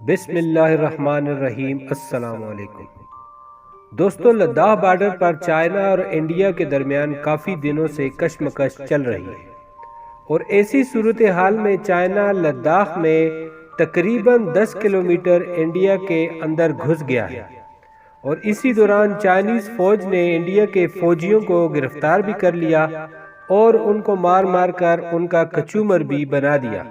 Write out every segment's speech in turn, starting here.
بسم اللہ الرحمن الرحیم۔ السلام علیکم دوستو، لداخ بارڈر پر چائنا اور انڈیا کے درمیان کافی دنوں سے کشمکش چل رہی ہے، اور ایسی صورتحال میں چائنا لداخ میں تقریباً 10 کلومیٹر انڈیا کے اندر گھس گیا ہے، اور اسی دوران چائنیز فوج نے انڈیا کے فوجیوں کو گرفتار بھی کر لیا اور ان کو مار مار کر ان کا کچومر بھی بنا دیا۔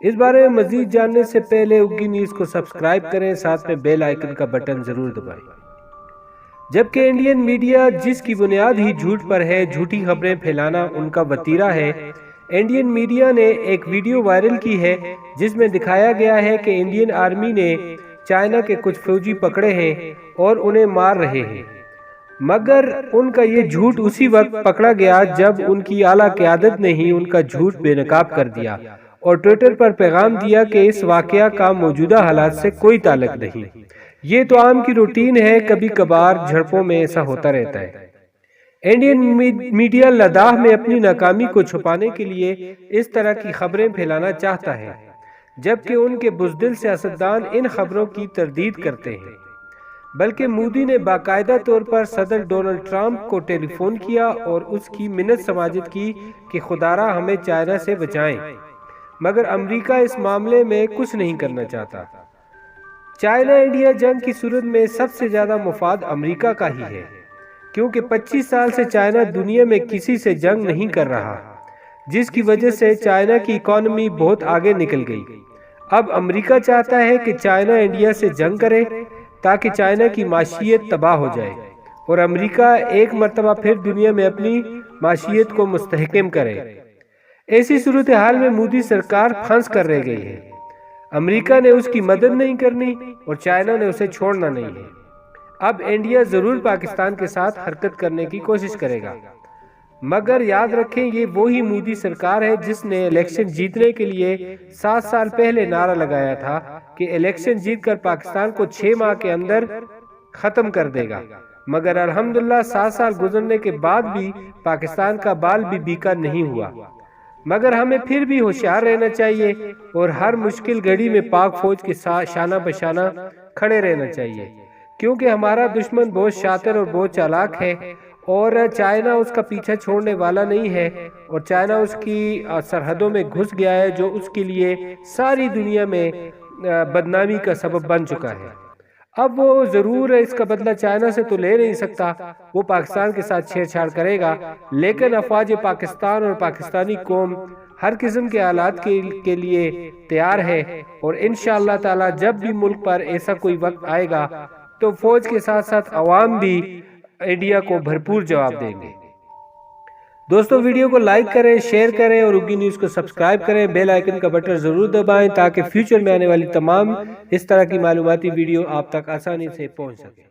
اس بارے میں مزید جاننے سے پہلے اگی نیوز کو سبسکرائب کریں، ساتھ میں بیل آئیکن کا بٹن ضرور دبائیں۔ جبکہ انڈین میڈیا، جس کی بنیاد ہی جھوٹ پر ہے، جھوٹی خبریں پھیلانا ان کا وتیرہ ہے، انڈین میڈیا نے ایک ویڈیو وائرل کی ہے جس میں دکھایا گیا ہے کہ انڈین آرمی نے چائنا کے کچھ فوجی پکڑے ہیں اور انہیں مار رہے ہیں، مگر ان کا یہ جھوٹ اسی وقت پکڑا گیا جب ان کی اعلیٰ قیادت نے ہی ان کا جھوٹ بے نقاب کر دیا اور ٹویٹر پر پیغام دیا کہ اس واقعہ کا موجودہ حالات سے کوئی تعلق نہیں، یہ تو عام کی روٹین ہے، کبھی کبھار جھڑپوں میں ایسا ہوتا رہتا ہے۔ انڈین میڈیا لداخ میں اپنی ناکامی کو چھپانے کے لیے اس طرح کی خبریں پھیلانا چاہتا ہے، جبکہ ان کے بزدل سیاستدان ان خبروں کی تردید کرتے ہیں۔ بلکہ مودی نے باقاعدہ طور پر صدر ڈونلڈ ٹرمپ کو ٹیلی فون کیا اور اس کی منت سماجت کی کہ خدارا ہمیں چائنا سے بچائیں، مگر امریکہ اس معاملے میں کچھ نہیں کرنا چاہتا۔ چائنا انڈیا جنگ کی صورت میں سب سے زیادہ مفاد امریکہ کا ہی ہے، کیونکہ 25 سال سے چائنا دنیا میں کسی سے جنگ نہیں کر رہا، جس کی وجہ سے چائنا کی اکانومی بہت آگے نکل گئی۔ اب امریکہ چاہتا ہے کہ چائنا انڈیا سے جنگ کرے تاکہ چائنا کی معیشت تباہ ہو جائے اور امریکہ ایک مرتبہ پھر دنیا میں اپنی معیشت کو مستحکم کرے۔ ایسی صورتحال میں مودی سرکار پھنس کر رہ گئی ہے۔ امریکہ نے اس کی مدد نہیں کرنی اور چائنا نے اسے چھوڑنا نہیں ہے۔ اب انڈیا ضرور پاکستان کے ساتھ حرکت کرنے کی کوشش کرے گا، مگر یاد رکھیں یہ وہی مودی سرکار ہے جس نے الیکشن جیتنے کے لیے 7 سال پہلے نعرہ لگایا تھا کہ الیکشن جیت کر پاکستان کو 6 ماہ کے اندر ختم کر دے گا، مگر الحمدللہ 7 سال گزرنے کے بعد بھی پاکستان کا بال بھی بیکا نہیں ہوا۔ مگر ہمیں پھر بھی ہوشیار رہنا چاہیے اور ہر مشکل گھڑی میں پاک فوج کے ساتھ شانہ بشانہ کھڑے رہنا چاہیے، کیونکہ ہمارا دشمن بہت شاطر اور بہت چالاک ہے، اور چائنا اس کا پیچھا چھوڑنے والا نہیں ہے، اور چائنا اس کی سرحدوں میں گھس گیا ہے، جو اس کے لیے ساری دنیا میں بدنامی کا سبب بن چکا ہے۔ اب وہ ضرور اس کا بدلہ چائنا سے تو لے نہیں سکتا، وہ پاکستان کے ساتھ چھیڑ چھاڑ کرے گا، لیکن افواج پاکستان اور پاکستانی قوم ہر قسم کے حالات کے لیے تیار ہے، اور انشاءاللہ تعالی جب بھی ملک پر ایسا کوئی وقت آئے گا تو فوج کے ساتھ ساتھ عوام بھی انڈیا کو بھرپور جواب دیں گے۔ دوستو، ویڈیو کو لائک کریں، شیئر کریں اور اگی نیوز کو سبسکرائب کریں، بیل آئیکن کا بٹن ضرور دبائیں تاکہ فیوچر میں آنے والی تمام اس طرح کی معلوماتی ویڈیو آپ تک آسانی سے پہنچ سکیں۔